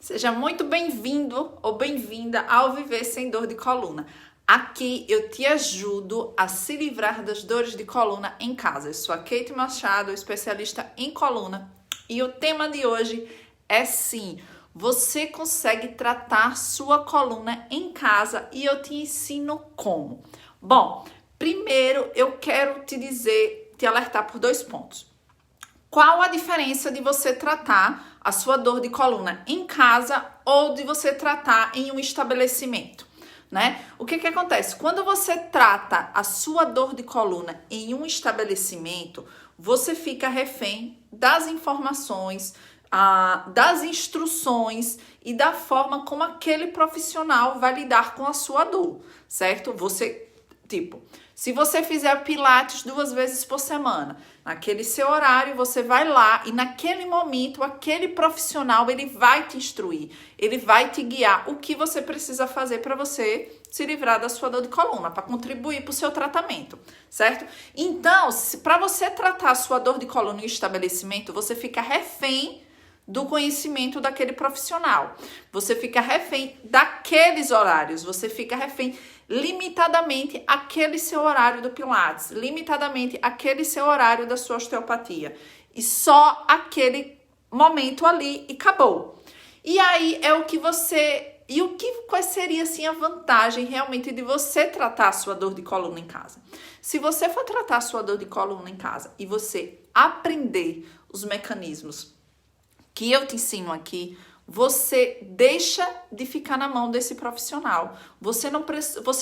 Seja muito bem-vindo ou bem-vinda ao Viver Sem Dor de Coluna. Aqui eu te ajudo a se livrar das dores de coluna em casa. Eu sou a Kate Machado, especialista em coluna. E o tema de hoje é sim, você consegue tratar sua coluna em casa e eu te ensino como. Bom, primeiro eu quero te alertar por 2 pontos. Qual a diferença de você tratar a sua dor de coluna em casa ou de você tratar em um estabelecimento, né? O que acontece? Quando você trata a sua dor de coluna em um estabelecimento, você fica refém das informações, das instruções e da forma como aquele profissional vai lidar com a sua dor, certo? Se você fizer pilates 2 vezes por semana, naquele seu horário, você vai lá e naquele momento, aquele profissional, ele vai te instruir, ele vai te guiar o que você precisa fazer para você se livrar da sua dor de coluna, para contribuir para o seu tratamento, certo? Então, para você tratar a sua dor de coluna em estabelecimento, você fica refém do conhecimento daquele profissional. Você fica refém daqueles horários, você fica refém limitadamente aquele seu horário do Pilates, limitadamente aquele seu horário da sua osteopatia. E só aquele momento ali e acabou. E aí é o que você... qual seria assim a vantagem realmente de você tratar a sua dor de coluna em casa? Se você for tratar a sua dor de coluna em casa e você aprender os mecanismos que eu te ensino aqui, você deixa de ficar na mão desse profissional. Você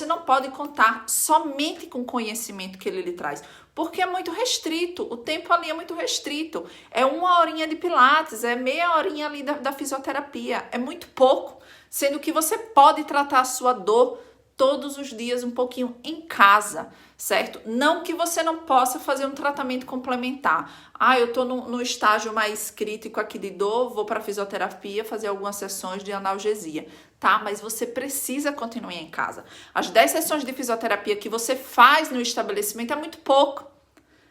não pode contar somente com o conhecimento que ele lhe traz, porque é muito restrito, o tempo ali é muito restrito. É 1 horinha de pilates, é meia horinha ali da fisioterapia, é muito pouco, sendo que você pode tratar a sua dor todos os dias um pouquinho em casa, certo? Não que você não possa fazer um tratamento complementar. Eu tô no estágio mais crítico aqui de dor, vou para fisioterapia fazer algumas sessões de analgesia, tá? Mas você precisa continuar em casa. As 10 sessões de fisioterapia que você faz no estabelecimento é muito pouco.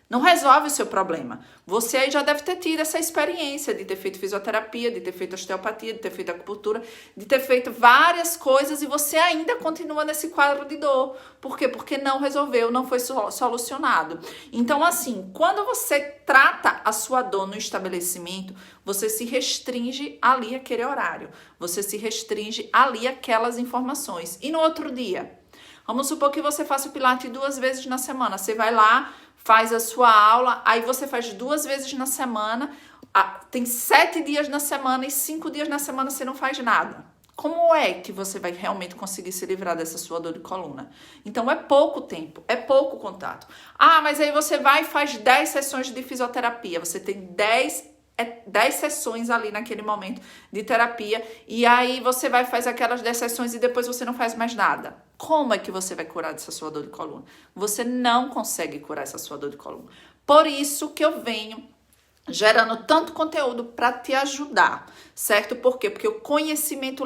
Não resolve o seu problema. Você aí já deve ter tido essa experiência de ter feito fisioterapia, de ter feito osteopatia, de ter feito acupuntura, de ter feito várias coisas e você ainda continua nesse quadro de dor. Por quê? Porque não resolveu, não foi solucionado. Então, assim, quando você trata a sua dor no estabelecimento, você se restringe ali aquele horário. Você se restringe ali aquelas informações. E no outro dia? Vamos supor que você faça o Pilates 2 vezes na semana. Você vai lá, faz a sua aula, aí você faz 2 vezes na semana, tem 7 dias na semana e 5 dias na semana você não faz nada. Como é que você vai realmente conseguir se livrar dessa sua dor de coluna? Então é pouco tempo, é pouco contato. Mas aí você vai e faz 10 sessões de fisioterapia, você tem 10 sessões ali naquele momento de terapia, e aí você vai fazer aquelas 10 sessões e depois você não faz mais nada. Como é que você vai curar dessa sua dor de coluna? Você não consegue curar essa sua dor de coluna. Por isso que eu venho gerando tanto conteúdo para te ajudar, certo? Por quê? Porque o conhecimento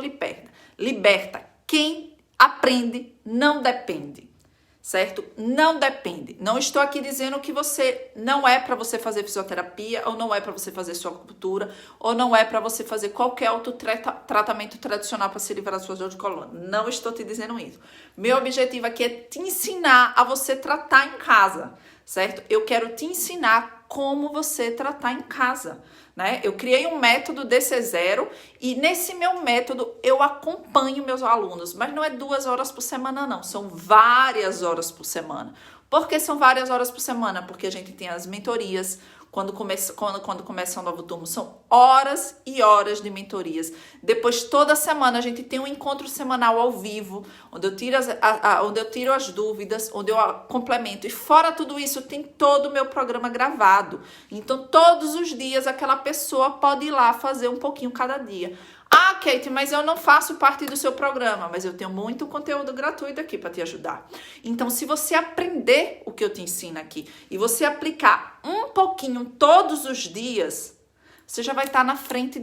liberta. Quem aprende não depende. Certo? Não depende. Não estou aqui dizendo que você não é para você fazer fisioterapia, ou não é para você fazer sua acupuntura, ou não é para você fazer qualquer outro tratamento tradicional para se livrar das suas dores de coluna. Não estou te dizendo isso. Meu objetivo aqui é te ensinar a você tratar em casa, certo? Eu quero te ensinar como você tratar em casa, né? Eu criei um método DC0 e nesse meu método eu acompanho meus alunos, mas não é 2 horas por semana não, são várias horas por semana. Por que são várias horas por semana? Porque a gente tem as mentorias, quando começa um novo turno, são horas e horas de mentorias. Depois, toda semana, a gente tem um encontro semanal ao vivo, onde eu tiro as dúvidas, onde eu complemento. E fora tudo isso, tem todo o meu programa gravado. Então, todos os dias, aquela pessoa pode ir lá fazer um pouquinho cada dia. Kate, mas eu não faço parte do seu programa, mas eu tenho muito conteúdo gratuito aqui para te ajudar. Então, se você aprender o que eu te ensino aqui e você aplicar um pouquinho todos os dias, você já vai estar na frente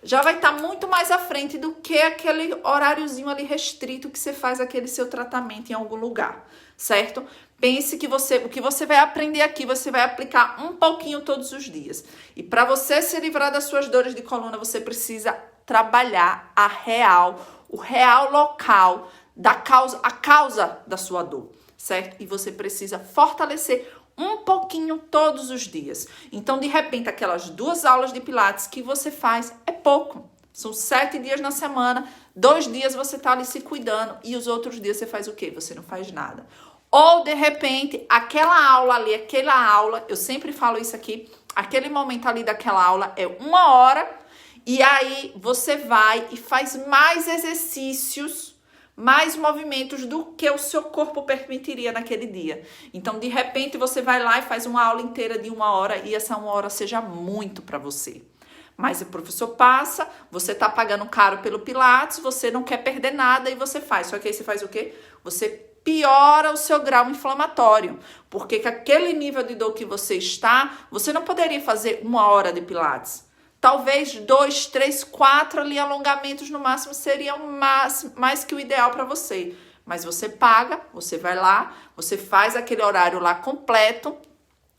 já vai estar muito mais à frente do que aquele horáriozinho ali restrito que você faz aquele seu tratamento em algum lugar, certo? Pense que o que você vai aprender aqui, você vai aplicar um pouquinho todos os dias. E para você se livrar das suas dores de coluna, você precisa trabalhar o real local a causa da sua dor, certo? E você precisa fortalecer um pouquinho todos os dias. Então, de repente, aquelas 2 aulas de Pilates que você faz é pouco. São 7 dias na semana, 2 dias você tá ali se cuidando e os outros dias você faz o quê? Você não faz nada. Ou, de repente, aquela aula ali, eu sempre falo isso aqui, aquele momento ali daquela aula é 1 hora e aí você vai e faz mais exercícios, mais movimentos do que o seu corpo permitiria naquele dia. Então, de repente, você vai lá e faz uma aula inteira de 1 hora e essa 1 hora seja muito para você. Mas o professor passa, você tá pagando caro pelo Pilates, você não quer perder nada e você faz. Só que aí você faz o quê? Você piora o seu grau inflamatório. Porque com aquele nível de dor que você está, você não poderia fazer 1 hora de Pilates. Talvez 2, 3, 4 ali alongamentos no máximo seriam mais que o ideal para você. Mas você paga, você vai lá, você faz aquele horário lá completo,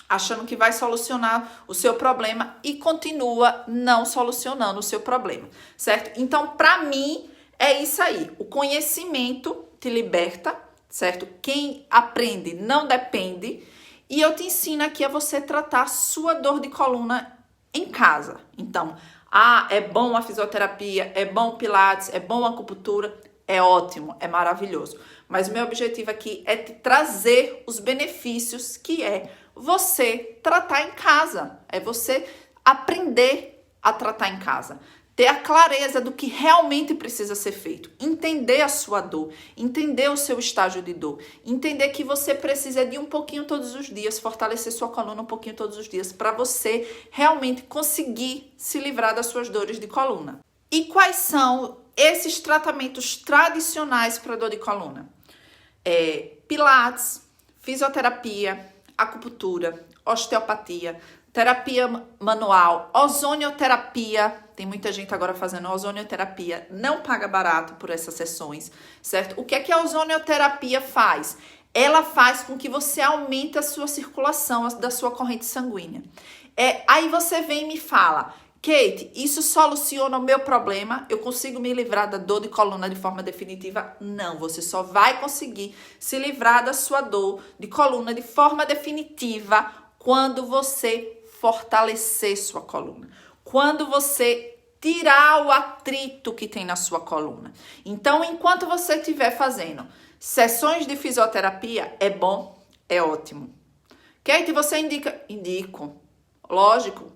achando que vai solucionar o seu problema e continua não solucionando o seu problema, certo? Então, para mim, é isso aí. O conhecimento te liberta, certo? Quem aprende não depende. E eu te ensino aqui a você tratar a sua dor de coluna em casa. Então, é bom a fisioterapia, é bom o Pilates, é bom a acupuntura, é ótimo, é maravilhoso. Mas o meu objetivo aqui é te trazer os benefícios que é você tratar em casa, é você aprender a tratar em casa, ter a clareza do que realmente precisa ser feito, entender a sua dor, entender o seu estágio de dor, entender que você precisa de um pouquinho todos os dias, fortalecer sua coluna um pouquinho todos os dias, para você realmente conseguir se livrar das suas dores de coluna. E quais são esses tratamentos tradicionais para dor de coluna? Pilates, fisioterapia, acupuntura, osteopatia, terapia manual, ozonioterapia. Tem muita gente agora fazendo ozonioterapia, não paga barato por essas sessões, certo? O que é que a ozonioterapia faz? Ela faz com que você aumente a sua circulação da sua corrente sanguínea. Aí você vem e me fala: Kate, isso soluciona o meu problema? Eu consigo me livrar da dor de coluna de forma definitiva? Não, você só vai conseguir se livrar da sua dor de coluna de forma definitiva quando você fortalecer sua coluna. Quando você tirar o atrito que tem na sua coluna. Então, enquanto você estiver fazendo sessões de fisioterapia, é bom, é ótimo. Kate, você indica? Indico. Lógico.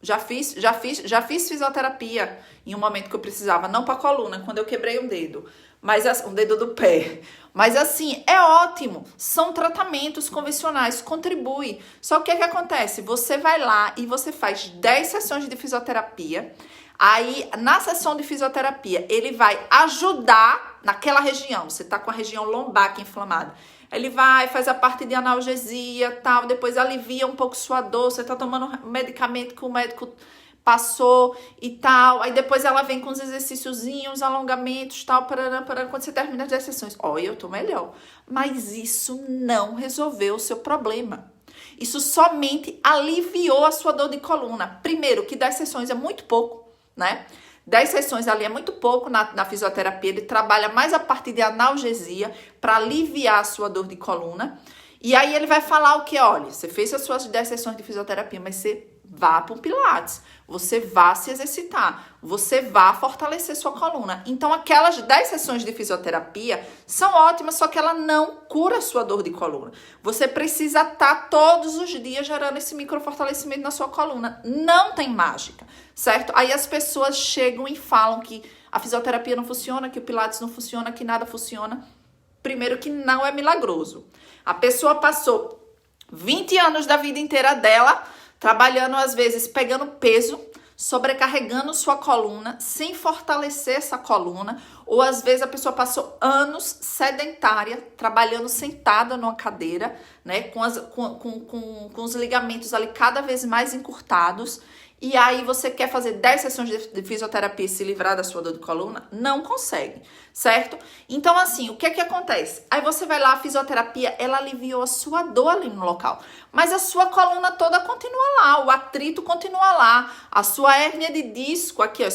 Já fiz fisioterapia em um momento que eu precisava, não para coluna, quando eu quebrei um dedo, mas um dedo do pé. Mas assim, é ótimo, são tratamentos convencionais, contribui. Só que o que acontece? Você vai lá e você faz 10 sessões de fisioterapia, aí na sessão de fisioterapia ele vai ajudar naquela região, você tá com a região lombar aqui inflamada. Ele vai, faz a parte de analgesia, tal, depois alivia um pouco sua dor, você tá tomando medicamento que o médico passou e tal, aí depois ela vem com os exercíciozinhos, alongamentos, tal, quando você termina as 10 sessões, olha, eu tô melhor. Mas isso não resolveu o seu problema. Isso somente aliviou a sua dor de coluna. Primeiro, que 10 sessões é muito pouco, né? 10 sessões ali é muito pouco na fisioterapia, ele trabalha mais a parte de analgesia para aliviar a sua dor de coluna. E aí ele vai falar o que? Olha, você fez as suas 10 sessões de fisioterapia, mas você vá para o Pilates, você vá se exercitar, você vá fortalecer sua coluna. Então aquelas 10 sessões de fisioterapia são ótimas, só que ela não cura a sua dor de coluna. Você precisa estar todos os dias gerando esse microfortalecimento na sua coluna. Não tem mágica, certo? Aí as pessoas chegam e falam que a fisioterapia não funciona, que o Pilates não funciona, que nada funciona. Primeiro que não é milagroso. A pessoa passou 20 anos da vida inteira dela trabalhando, às vezes, pegando peso, sobrecarregando sua coluna, sem fortalecer essa coluna, ou às vezes a pessoa passou anos sedentária, trabalhando sentada numa cadeira, né, com os ligamentos ali cada vez mais encurtados, e aí você quer fazer 10 sessões de fisioterapia e se livrar da sua dor de coluna? Não consegue, certo? Então, assim, o que é que acontece? Aí você vai lá, a fisioterapia, ela aliviou a sua dor ali no local, mas a sua coluna toda continua lá, o atrito continua lá, a sua hérnia de disco, aqui, ó,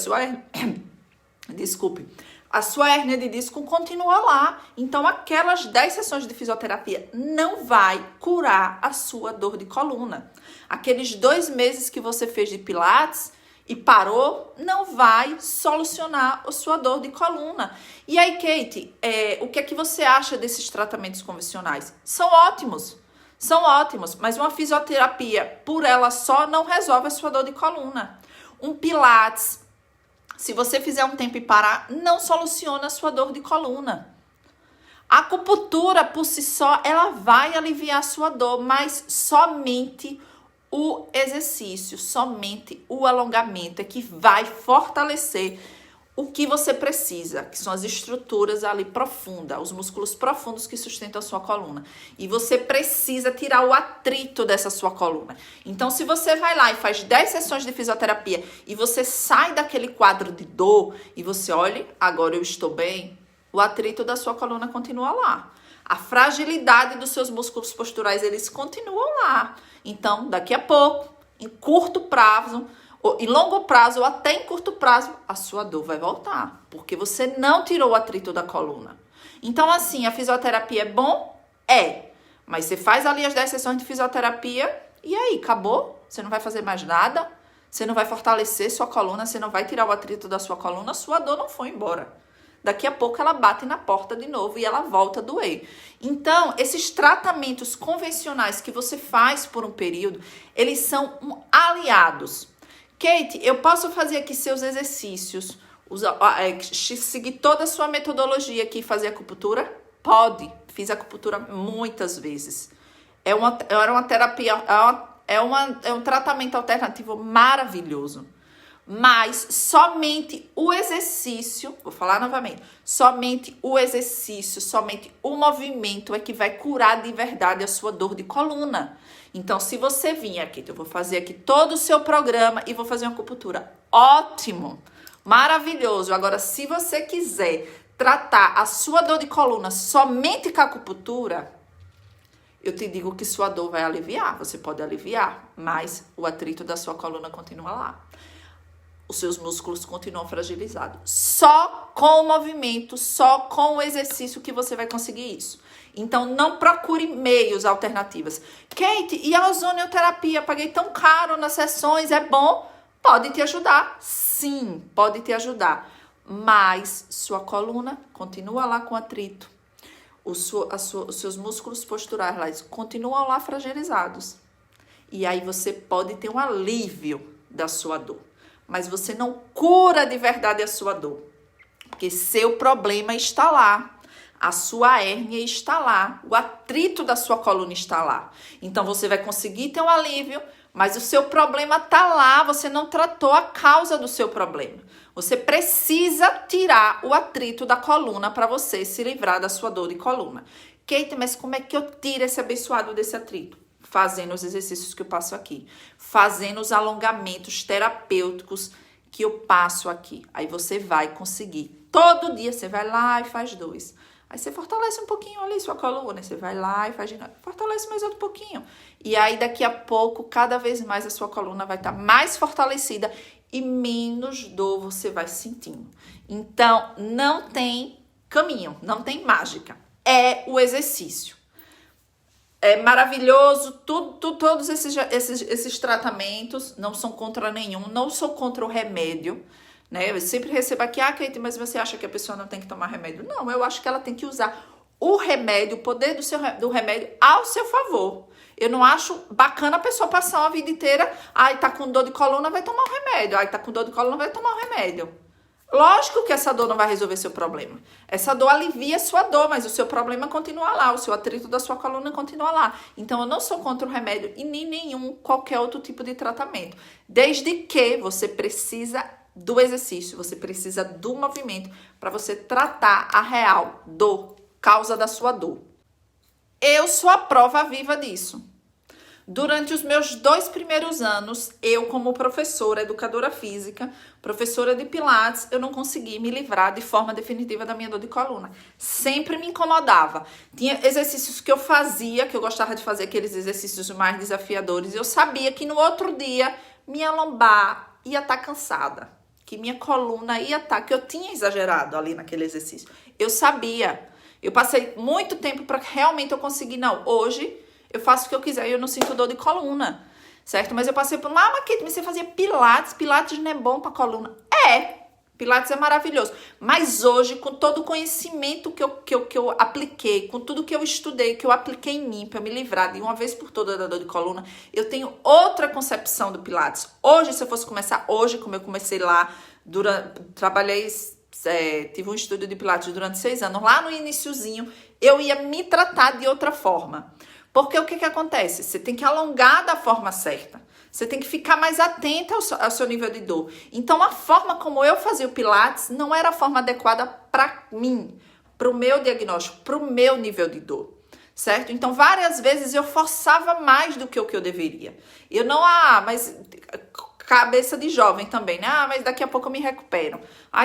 desculpe, a sua hérnia de disco continua lá. Então, aquelas 10 sessões de fisioterapia não vai curar a sua dor de coluna. Aqueles 2 meses que você fez de pilates e parou, não vai solucionar a sua dor de coluna. E aí, Kate, o que é que você acha desses tratamentos convencionais? São ótimos, mas uma fisioterapia por ela só não resolve a sua dor de coluna. Um pilates, se você fizer um tempo e parar, não soluciona a sua dor de coluna. A acupuntura, por si só, ela vai aliviar a sua dor, mas somente o exercício, somente o alongamento é que vai fortalecer o que você precisa, que são as estruturas ali profundas, os músculos profundos que sustentam a sua coluna. E você precisa tirar o atrito dessa sua coluna. Então, se você vai lá e faz 10 sessões de fisioterapia e você sai daquele quadro de dor e você olha, agora eu estou bem, o atrito da sua coluna continua lá. A fragilidade dos seus músculos posturais, eles continuam lá. Então, daqui a pouco, em curto prazo, ou em longo prazo ou até em curto prazo, a sua dor vai voltar, porque você não tirou o atrito da coluna. Então, assim, a fisioterapia é bom? É. Mas você faz ali as 10 sessões de fisioterapia e aí, acabou? Você não vai fazer mais nada? Você não vai fortalecer sua coluna? Você não vai tirar o atrito da sua coluna? Sua dor não foi embora. Daqui a pouco ela bate na porta de novo e ela volta a doer. Então, esses tratamentos convencionais que você faz por um período, eles são aliados. Kate, eu posso fazer aqui seus exercícios, seguir toda a sua metodologia aqui e fazer acupuntura? Pode. Fiz acupuntura muitas vezes. É uma terapia, é um tratamento alternativo maravilhoso. Mas somente o exercício, vou falar novamente, somente o exercício, somente o movimento é que vai curar de verdade a sua dor de coluna. Então, se você vir aqui, eu vou fazer aqui todo o seu programa e vou fazer uma acupuntura. Ótimo, maravilhoso. Agora, se você quiser tratar a sua dor de coluna somente com a acupuntura, eu te digo que sua dor vai aliviar. Você pode aliviar, mas o atrito da sua coluna continua lá. Os seus músculos continuam fragilizados. Só com o movimento, só com o exercício que você vai conseguir isso. Então, não procure meios alternativos. Kate, e a ozonioterapia? Paguei tão caro nas sessões, é bom? Pode te ajudar? Sim, pode te ajudar. Mas sua coluna continua lá com atrito. Os seus músculos posturais lá, continuam lá fragilizados. E aí você pode ter um alívio da sua dor. Mas você não cura de verdade a sua dor. Porque seu problema está lá. A sua hérnia está lá. O atrito da sua coluna está lá. Então, você vai conseguir ter um alívio, mas o seu problema está lá. Você não tratou a causa do seu problema. Você precisa tirar o atrito da coluna para você se livrar da sua dor de coluna. Kate, mas como é que eu tiro esse abençoado desse atrito? Fazendo os exercícios que eu passo aqui, fazendo os alongamentos terapêuticos que eu passo aqui. Aí você vai conseguir. Todo dia você vai lá e faz 2. Aí você fortalece um pouquinho ali sua coluna, você vai lá e faz de novo. Fortalece mais outro pouquinho. E aí daqui a pouco, cada vez mais a sua coluna vai estar mais fortalecida e menos dor você vai sentindo. Então, não tem caminho, não tem mágica. É o exercício. É maravilhoso, todos esses tratamentos, não são contra nenhum, não sou contra o remédio, né? Eu sempre recebo aqui, Kate, mas você acha que a pessoa não tem que tomar remédio? Não, eu acho que ela tem que usar o remédio, o poder do remédio ao seu favor. Eu não acho bacana a pessoa passar uma vida inteira, tá com dor de coluna, vai tomar um remédio, tá com dor de coluna, vai tomar um remédio. Lógico que essa dor não vai resolver seu problema. Essa dor alivia a sua dor, mas o seu problema continua lá, o seu atrito da sua coluna continua lá. Então, eu não sou contra o remédio e nem qualquer outro tipo de tratamento. Desde que você precisa do exercício, você precisa do movimento para você tratar a real dor, causa da sua dor. Eu sou a prova viva disso. Durante os meus 2 primeiros anos, eu como professora, educadora física, professora de pilates, eu não consegui me livrar de forma definitiva da minha dor de coluna. Sempre me incomodava. Tinha exercícios que eu fazia, que eu gostava de fazer aqueles exercícios mais desafiadores, e eu sabia que no outro dia minha lombar ia estar cansada. que minha coluna ia estar, que eu tinha exagerado ali naquele exercício. Eu sabia. Eu passei muito tempo para realmente eu conseguir, não, hoje eu faço o que eu quiser e eu não sinto dor de coluna, certo? Mas eu passei por, Kate, mas você fazia pilates não é bom para coluna. Pilates é maravilhoso. Mas hoje, com todo o conhecimento que eu apliquei, com tudo que eu estudei, que eu apliquei em mim, para eu me livrar de uma vez por toda da dor de coluna, eu tenho outra concepção do Pilates. Hoje, se eu fosse começar hoje, como eu comecei lá, tive um estúdio de Pilates durante 6 anos, lá no iniciozinho, eu ia me tratar de outra forma. Porque o que acontece? Você tem que alongar da forma certa. Você tem que ficar mais atenta ao seu nível de dor. Então, a forma como eu fazia o Pilates não era a forma adequada para mim, para o meu diagnóstico, para o meu nível de dor, certo? Então, várias vezes eu forçava mais do que o que eu deveria. Eu não, mas cabeça de jovem também, né? Mas daqui a pouco eu me recupero.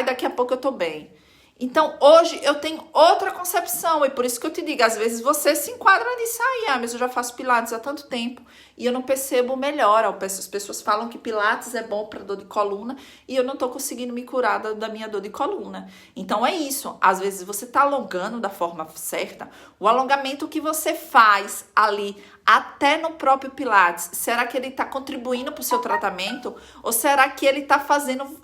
Daqui a pouco eu tô bem. Então, hoje eu tenho outra concepção e por isso que eu te digo, às vezes você se enquadra nisso aí, mas eu já faço Pilates há tanto tempo e eu não percebo melhora. As pessoas falam que Pilates é bom para dor de coluna e eu não tô conseguindo me curar da minha dor de coluna. Então, é isso. Às vezes você tá alongando da forma certa. O alongamento que você faz ali, até no próprio Pilates, será que ele está contribuindo para o seu tratamento? Ou será que ele está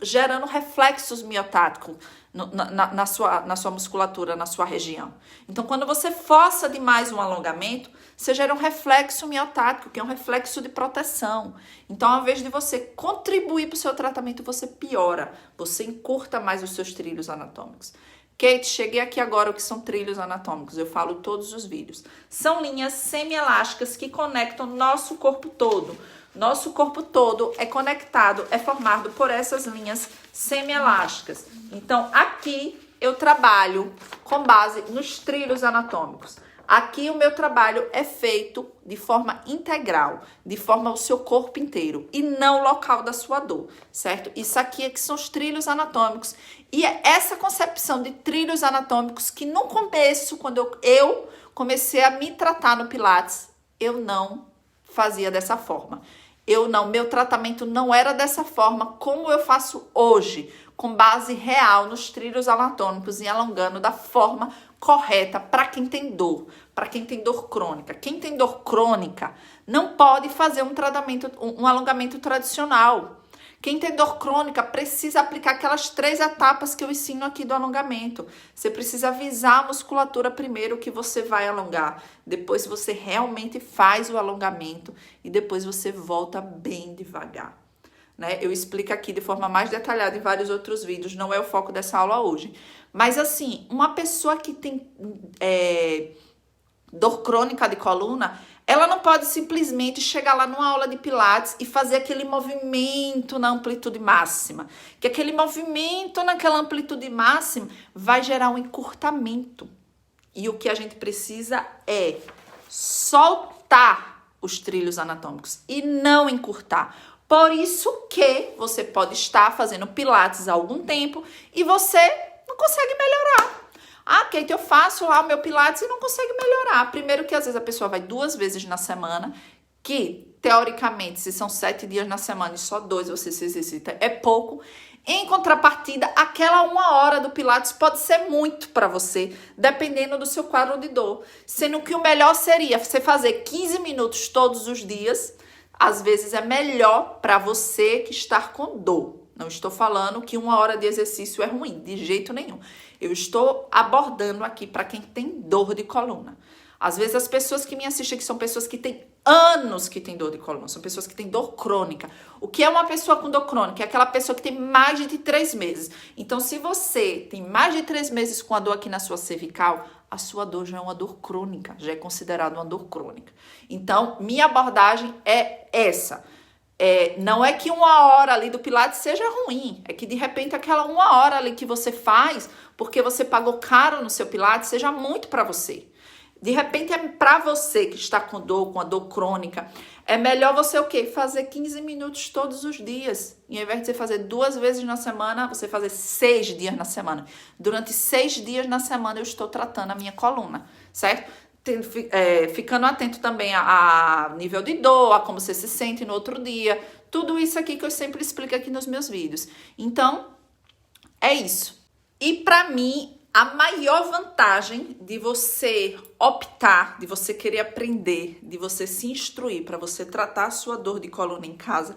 gerando reflexos miotáticos na sua musculatura, na sua região? Então, quando você força demais um alongamento, você gera um reflexo miotático, que é um reflexo de proteção. Então, ao invés de você contribuir para o seu tratamento, você piora, você encurta mais os seus trilhos anatômicos. Kate, cheguei aqui agora o que são trilhos anatômicos, eu falo todos os vídeos. São linhas semielásticas que conectam nosso corpo todo. Nosso corpo todo é conectado, é formado por essas linhas semielásticas. Então, aqui eu trabalho com base nos trilhos anatômicos. Aqui o meu trabalho é feito de forma integral, de forma ao seu corpo inteiro e não o local da sua dor, certo? Isso aqui é que são os trilhos anatômicos e é essa concepção de trilhos anatômicos que no começo, quando eu comecei a me tratar no Pilates, eu não fazia dessa forma. Meu tratamento não era dessa forma como eu faço hoje, com base real nos trilhos anatômicos e alongando da forma correta para quem tem dor crônica. Quem tem dor crônica não pode fazer um alongamento tradicional. Quem tem dor crônica precisa aplicar aquelas 3 etapas que eu ensino aqui do alongamento. Você precisa avisar a musculatura primeiro que você vai alongar. Depois você realmente faz o alongamento e depois você volta bem devagar. Né? Eu explico aqui de forma mais detalhada em vários outros vídeos, não é o foco dessa aula hoje. Mas assim, uma pessoa que tem dor crônica de coluna, ela não pode simplesmente chegar lá numa aula de Pilates e fazer aquele movimento na amplitude máxima. Que aquele movimento naquela amplitude máxima vai gerar um encurtamento. E o que a gente precisa é soltar os trilhos anatômicos e não encurtar. Por isso que você pode estar fazendo Pilates há algum tempo e você não consegue melhorar. Kate, eu faço lá o meu Pilates e não consegue melhorar. Primeiro que às vezes a pessoa vai 2 vezes na semana, que teoricamente se são 7 dias na semana e só 2 você se exercita, é pouco. Em contrapartida, aquela 1 hora do Pilates pode ser muito para você, dependendo do seu quadro de dor. Sendo que o melhor seria você fazer 15 minutos todos os dias. Às vezes é melhor para você que está com dor. Não estou falando que 1 hora de exercício é ruim, de jeito nenhum. Eu estou abordando aqui para quem tem dor de coluna. Às vezes as pessoas que me assistem aqui são pessoas que têm anos que têm dor de coluna, são pessoas que têm dor crônica. O que é uma pessoa com dor crônica? É aquela pessoa que tem mais de 3 meses. Então, se você tem mais de 3 meses com a dor aqui na sua cervical, a sua dor já é uma dor crônica, já é considerada uma dor crônica. Então, minha abordagem é essa. Não é que 1 hora ali do Pilates seja ruim, é que de repente aquela 1 hora ali que você faz, porque você pagou caro no seu Pilates, seja muito para você. De repente é para você que está com a dor crônica, é melhor você o quê? Fazer 15 minutos todos os dias. E ao invés de você fazer 2 vezes na semana, você fazer 6 dias na semana. Durante 6 dias na semana eu estou tratando a minha coluna, certo? ficando atento também a nível de dor, a como você se sente no outro dia. Tudo isso aqui que eu sempre explico aqui nos meus vídeos. Então, é isso. E para mim, a maior vantagem de você optar, de você querer aprender, de você se instruir para você tratar a sua dor de coluna em casa,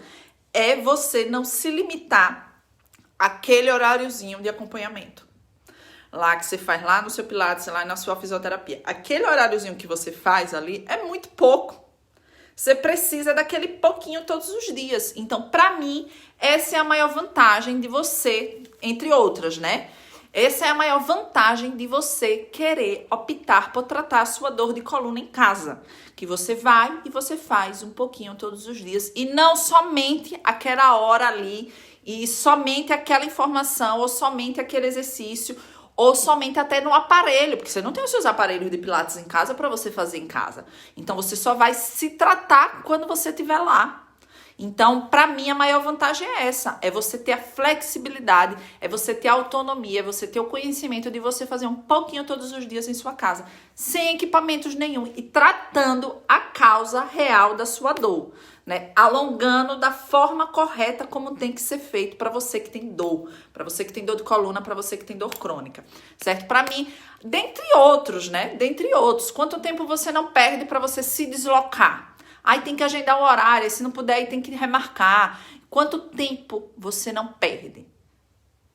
é você não se limitar àquele horáriozinho de acompanhamento. Lá que você faz lá no seu Pilates, lá na sua fisioterapia. Aquele horáriozinho que você faz ali é muito pouco. Você precisa daquele pouquinho todos os dias. Então, para mim, essa é a maior vantagem de você, entre outras, né? Essa é a maior vantagem de você querer optar por tratar a sua dor de coluna em casa. Que você vai e você faz um pouquinho todos os dias. E não somente aquela hora ali, e somente aquela informação, ou somente aquele exercício, ou somente até no aparelho, porque você não tem os seus aparelhos de Pilates em casa para você fazer em casa. Então, você só vai se tratar quando você estiver lá. Então, para mim, a maior vantagem é essa. É você ter a flexibilidade, é você ter a autonomia, é você ter o conhecimento de você fazer um pouquinho todos os dias em sua casa, sem equipamentos nenhum e tratando a causa real da sua dor, né? Alongando da forma correta como tem que ser feito para você que tem dor, para você que tem dor de coluna, para você que tem dor crônica, certo? Para mim, dentre outros, né? Dentre outros, quanto tempo você não perde para você se deslocar? Aí tem que agendar o horário, se não puder, aí tem que remarcar. Quanto tempo você não perde?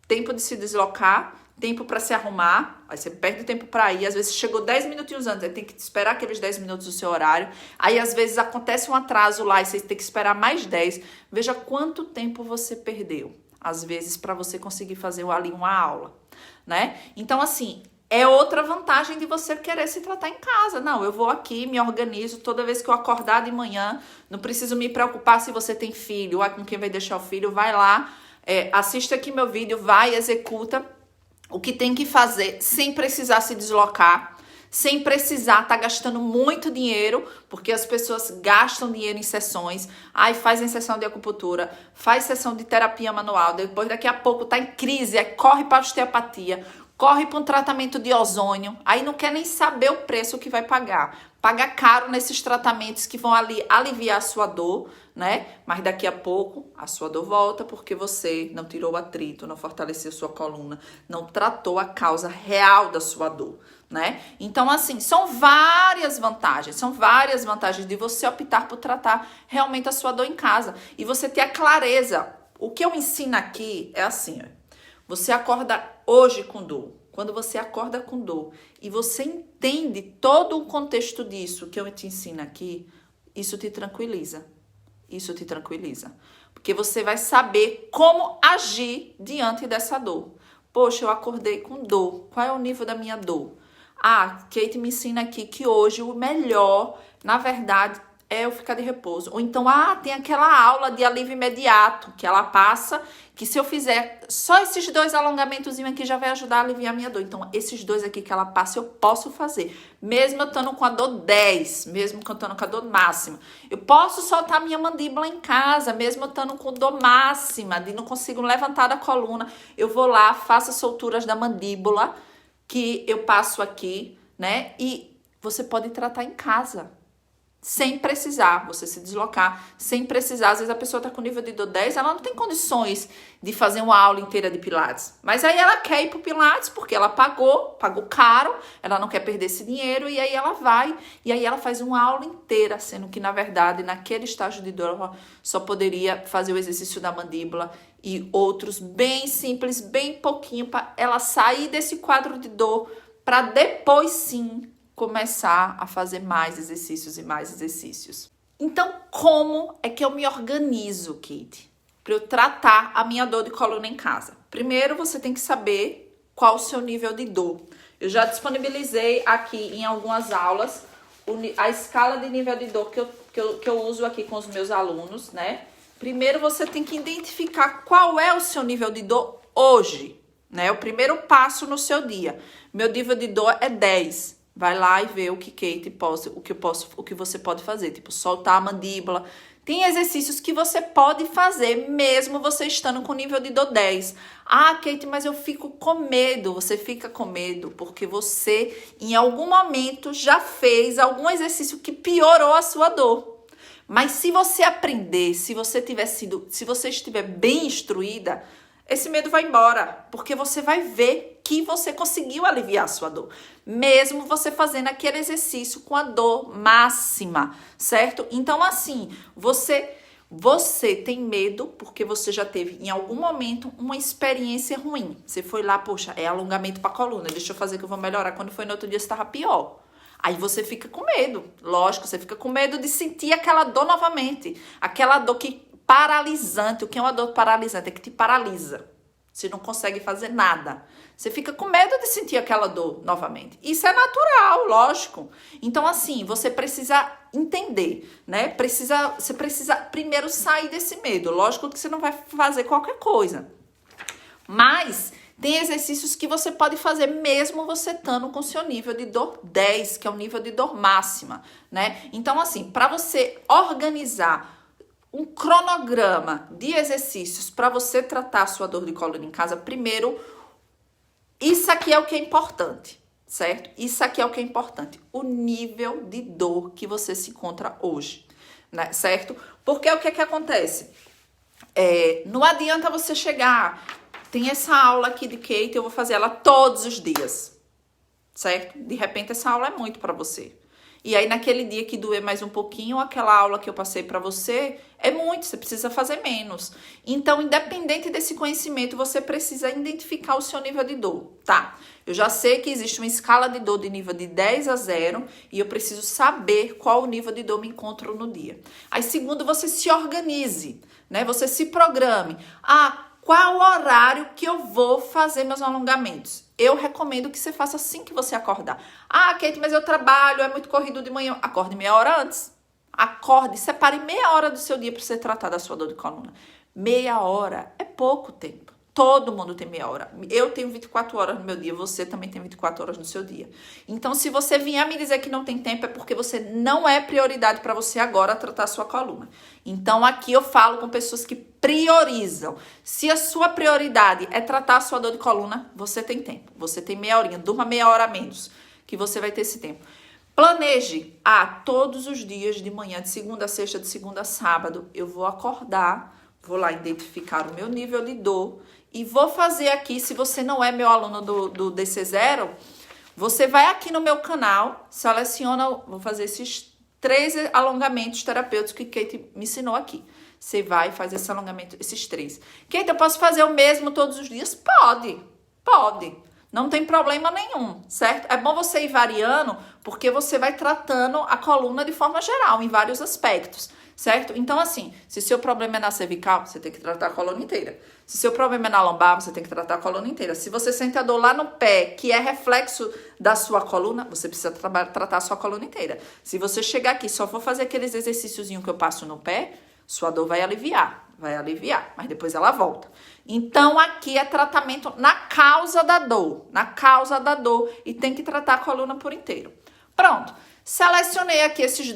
Tempo de se deslocar, tempo para se arrumar, aí você perde tempo para ir, às vezes chegou 10 minutinhos antes, aí tem que esperar aqueles 10 minutos do seu horário, aí às vezes acontece um atraso lá e você tem que esperar mais 10. Veja quanto tempo você perdeu, às vezes, para você conseguir fazer ali uma aula, né? Então, assim, é outra vantagem de você querer se tratar em casa. Não, eu vou aqui, me organizo, toda vez que eu acordar de manhã, não preciso me preocupar se você tem filho, ou com quem vai deixar o filho, vai lá, assiste aqui meu vídeo, vai, executa o que tem que fazer, sem precisar se deslocar, sem precisar estar gastando muito dinheiro, porque as pessoas gastam dinheiro em sessões, aí fazem sessão de acupuntura, faz sessão de terapia manual, depois daqui a pouco tá em crise, aí corre para a osteopatia, corre para um tratamento de ozônio, aí não quer nem saber o preço que vai pagar. Paga caro nesses tratamentos que vão ali aliviar a sua dor, né? Mas daqui a pouco a sua dor volta porque você não tirou o atrito, não fortaleceu sua coluna, não tratou a causa real da sua dor, né? Então, assim, são várias vantagens de você optar por tratar realmente a sua dor em casa. E você ter a clareza. O que eu ensino aqui é assim, ó. Você acorda hoje com dor. Quando você acorda com dor e você entende todo o contexto disso que eu te ensino aqui, isso te tranquiliza. Isso te tranquiliza. Porque você vai saber como agir diante dessa dor. Poxa, eu acordei com dor. Qual é o nível da minha dor? Ah, Kate me ensina aqui que hoje o melhor, na verdade, é eu ficar de repouso. Ou então, tem aquela aula de alívio imediato que ela passa, que se eu fizer só esses 2 alongamentozinhos aqui já vai ajudar a aliviar a minha dor. Então, esses 2 aqui que ela passa, eu posso fazer. Mesmo eu estando com a dor 10, mesmo eu estando com a dor máxima. Eu posso soltar a minha mandíbula em casa, mesmo eu estando com dor máxima, de não consigo levantar da coluna. Eu vou lá, faço as solturas da mandíbula, que eu passo aqui, né? E você pode tratar em casa. Sem precisar você se deslocar, sem precisar. Às vezes a pessoa está com nível de dor 10, ela não tem condições de fazer uma aula inteira de Pilates. Mas aí ela quer ir pro Pilates porque ela pagou caro, ela não quer perder esse dinheiro e aí ela vai. E aí ela faz uma aula inteira, sendo que na verdade naquele estágio de dor ela só poderia fazer o exercício da mandíbula e outros bem simples, bem pouquinho, para ela sair desse quadro de dor para depois sim começar a fazer mais exercícios e mais exercícios. Então, como é que eu me organizo, Kate, para eu tratar a minha dor de coluna em casa? Primeiro, você tem que saber qual o seu nível de dor. Eu já disponibilizei aqui em algumas aulas a escala de nível de dor que eu uso aqui com os meus alunos, né? Primeiro, você tem que identificar qual é o seu nível de dor hoje, né? O primeiro passo no seu dia. Meu nível de dor é 10. Vai lá e vê o que você pode fazer. Tipo, soltar a mandíbula, Tem exercícios que você pode fazer mesmo você estando com nível de dor 10. Ah, Kate, mas eu fico com medo. Você fica com medo porque você, em algum momento, já fez algum exercício que piorou a sua dor. Mas se você aprender, se você estiver bem instruída, esse medo vai embora, porque você vai ver que você conseguiu aliviar a sua dor, mesmo você fazendo aquele exercício com a dor máxima, certo? Então, assim, você tem medo porque você já teve em algum momento uma experiência ruim. Você foi lá, poxa, é alongamento para coluna, deixa eu fazer que eu vou melhorar. Quando foi no outro dia, você estava pior. Aí você fica com medo, lógico, você fica com medo de sentir aquela dor novamente, aquela dor que paralisante. O que é uma dor paralisante? É que te paralisa. Você não consegue fazer nada. Você fica com medo de sentir aquela dor novamente. Isso é natural, lógico. Então, assim, você precisa entender, né? Você precisa primeiro sair desse medo. Lógico que você não vai fazer qualquer coisa. Mas tem exercícios que você pode fazer mesmo você estando com seu nível de dor 10, que é o nível de dor máxima, né? Então, assim, para você organizar um cronograma de exercícios para você tratar a sua dor de coluna em casa, primeiro, isso aqui é o que é importante, certo? Isso aqui é o que é importante, o nível de dor que você se encontra hoje, né? Certo? Porque o que é que acontece? Não adianta você chegar, tem essa aula aqui de Kate, eu vou fazer ela todos os dias, certo? De repente essa aula é muito para você. E aí, naquele dia que doer mais um pouquinho, aquela aula que eu passei para você é muito, você precisa fazer menos. Então, independente desse conhecimento, você precisa identificar o seu nível de dor, tá? Eu já sei que existe uma escala de dor de nível de 10 a 0 e eu preciso saber qual o nível de dor me encontro no dia. Aí, segundo, você se organize, né? Você se programe. Qual o horário que eu vou fazer meus alongamentos? Eu recomendo que você faça assim que você acordar. Kate, mas eu trabalho, é muito corrido de manhã. Acorde meia hora antes. Acorde, separe meia hora do seu dia para você tratar da sua dor de coluna. Meia hora é pouco tempo. Todo mundo tem meia hora. Eu tenho 24 horas no meu dia, você também tem 24 horas no seu dia. Então, se você vier me dizer que não tem tempo, é porque você não é prioridade para você agora tratar a sua coluna. Então, aqui eu falo com pessoas que priorizam. Se a sua prioridade é tratar a sua dor de coluna, você tem tempo. Você tem meia horinha, durma meia hora a menos, que você vai ter esse tempo. Planeje. Todos os dias de manhã, de segunda a sexta, de segunda a sábado, eu vou acordar, vou lá identificar o meu nível de dor e vou fazer aqui, se você não é meu aluno do DC0, você vai aqui no meu canal, seleciona, vou fazer esses 3 alongamentos terapêuticos que Kate me ensinou aqui. Você vai e faz esse alongamento, esses 3. Kate, eu posso fazer o mesmo todos os dias? Pode. Não tem problema nenhum, certo? É bom você ir variando, porque você vai tratando a coluna de forma geral, em vários aspectos, certo? Então, assim, se seu problema é na cervical, você tem que tratar a coluna inteira. Se seu problema é na lombar, você tem que tratar a coluna inteira. Se você sente a dor lá no pé, que é reflexo da sua coluna, você precisa tratar a sua coluna inteira. Se você chegar aqui, só for fazer aqueles exercíciozinhos que eu passo no pé, sua dor vai aliviar, mas depois ela volta. Então, aqui é tratamento na causa da dor, e tem que tratar a coluna por inteiro. Pronto, selecionei aqui esses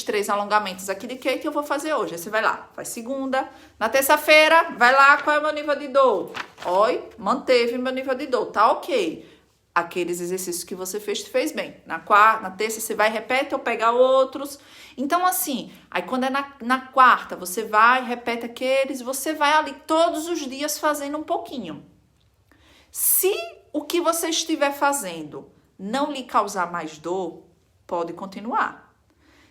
3 alongamentos aqui de Kate e eu vou fazer hoje. Aí você vai lá, faz segunda, na terça-feira, vai lá, qual é o meu nível de dor? Manteve meu nível de dor, tá ok. Aqueles exercícios que você fez bem. Na terça você vai, repete ou pega outros. Então, assim, aí quando é na quarta, você vai, repete aqueles, você vai ali todos os dias fazendo um pouquinho. Se o que você estiver fazendo não lhe causar mais dor, pode continuar.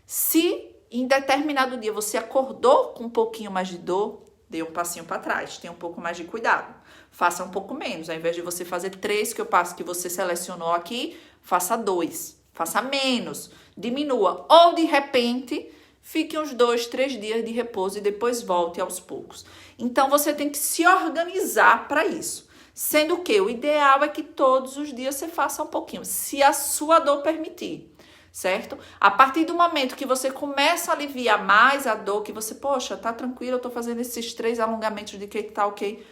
Se em determinado dia você acordou com um pouquinho mais de dor, dê um passinho para trás, tenha um pouco mais de cuidado. Faça um pouco menos, ao invés de você fazer 3 que você selecionou aqui, faça 2, faça menos, diminua. Ou de repente, fique uns 2, 3 dias de repouso e depois volte aos poucos. Então você tem que se organizar para isso. Sendo que o ideal é que todos os dias você faça um pouquinho, se a sua dor permitir. Certo? A partir do momento que você começa a aliviar mais a dor, que você, poxa, tá tranquilo, eu tô fazendo esses 3 alongamentos de que tá ok,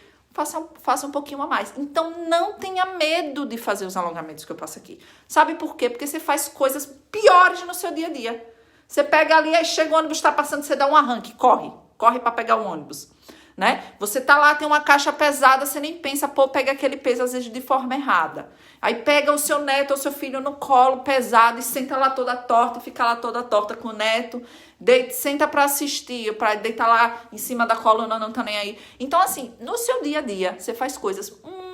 faça um pouquinho a mais. Então, não tenha medo de fazer os alongamentos que eu passo aqui. Sabe por quê? Porque você faz coisas piores no seu dia a dia. Você pega ali, aí chega o ônibus, tá passando, você dá um arranque, corre para pegar o ônibus, né? Você tá lá, tem uma caixa pesada, você nem pensa, pô, pega aquele peso às vezes de forma errada. Aí pega o seu neto ou seu filho no colo pesado e senta lá toda torta, e fica lá toda torta com o neto, senta para assistir, para deitar lá em cima da coluna, não tá nem aí. Então assim, no seu dia a dia, você faz coisas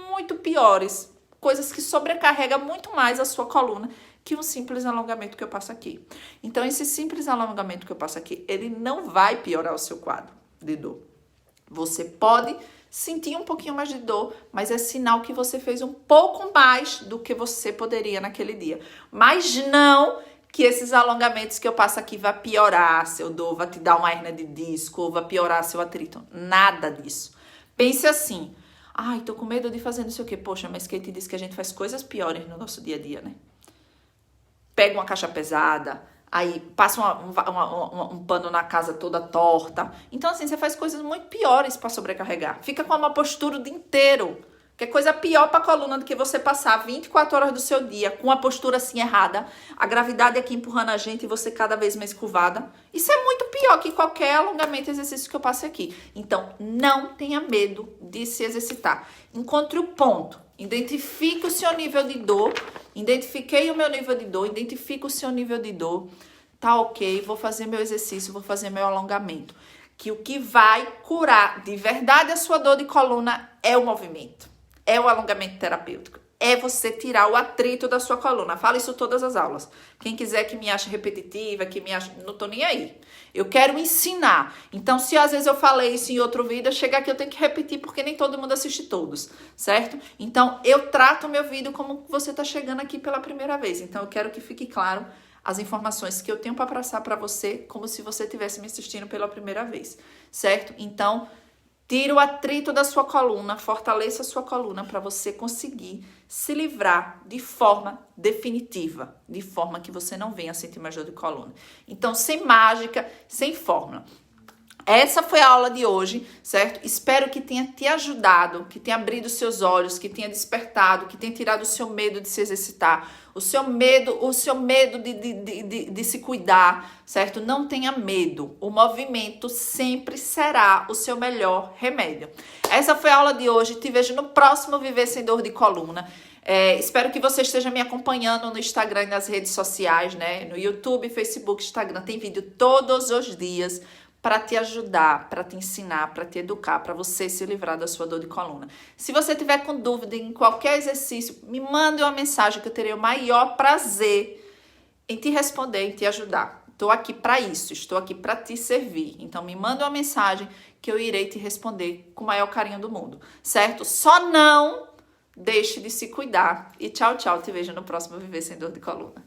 muito piores, coisas que sobrecarregam muito mais a sua coluna que um simples alongamento que eu passo aqui. Então esse simples alongamento que eu passo aqui, ele não vai piorar o seu quadro de dor. Você pode sentir um pouquinho mais de dor, mas é sinal que você fez um pouco mais do que você poderia naquele dia. Mas não que esses alongamentos que eu passo aqui vai piorar seu dor, vai te dar uma hernia de disco, ou vai piorar seu atrito. Nada disso. Pense assim, ai, tô com medo de fazer não sei o quê. Poxa, mas Kate disse que a gente faz coisas piores no nosso dia a dia, né? Pega uma caixa pesada, aí passa um pano na casa toda torta. Então, assim, você faz coisas muito piores para sobrecarregar. Fica com uma postura o dia inteiro. Que é coisa pior para a coluna do que você passar 24 horas do seu dia com a postura assim errada, a gravidade aqui empurrando a gente e você cada vez mais curvada. Isso é muito pior que qualquer alongamento e exercício que eu passe aqui. Então, não tenha medo de se exercitar. Encontre o ponto. Identifique o seu nível de dor. Identifiquei o meu nível de dor. Identifique o seu nível de dor. Tá ok, vou fazer meu exercício, vou fazer meu alongamento. Que o que vai curar de verdade a sua dor de coluna é o movimento. É o alongamento terapêutico. É você tirar o atrito da sua coluna. Falo isso todas as aulas. Quem quiser que me ache repetitiva, que me ache... Não tô nem aí. Eu quero ensinar. Então, se às vezes eu falei isso em outro vídeo, chegar aqui eu tenho que repetir, porque nem todo mundo assiste todos, certo? Então, eu trato o meu vídeo como você tá chegando aqui pela primeira vez. Então, eu quero que fique claro as informações que eu tenho para passar para você, como se você estivesse me assistindo pela primeira vez, certo? Então, tira o atrito da sua coluna, fortaleça a sua coluna para você conseguir se livrar de forma definitiva, de forma que você não venha sentir mais dor de coluna. Então, sem mágica, sem fórmula. Essa foi a aula de hoje, certo? Espero que tenha te ajudado, que tenha abrido seus olhos, que tenha despertado, que tenha tirado o seu medo de se exercitar, o seu medo de se cuidar, certo? Não tenha medo. O movimento sempre será o seu melhor remédio. Essa foi a aula de hoje. Te vejo no próximo Viver Sem Dor de Coluna. Espero que você esteja me acompanhando no Instagram e nas redes sociais, né? No YouTube, Facebook, Instagram. Tem vídeo todos os dias para te ajudar, para te ensinar, para te educar, para você se livrar da sua dor de coluna. Se você tiver com dúvida em qualquer exercício, me mande uma mensagem que eu terei o maior prazer em te responder, em te ajudar. Estou aqui para isso, estou aqui para te servir. Então, me manda uma mensagem que eu irei te responder com o maior carinho do mundo, certo? Só não deixe de se cuidar. E tchau, tchau. Te vejo no próximo Viver Sem Dor de Coluna.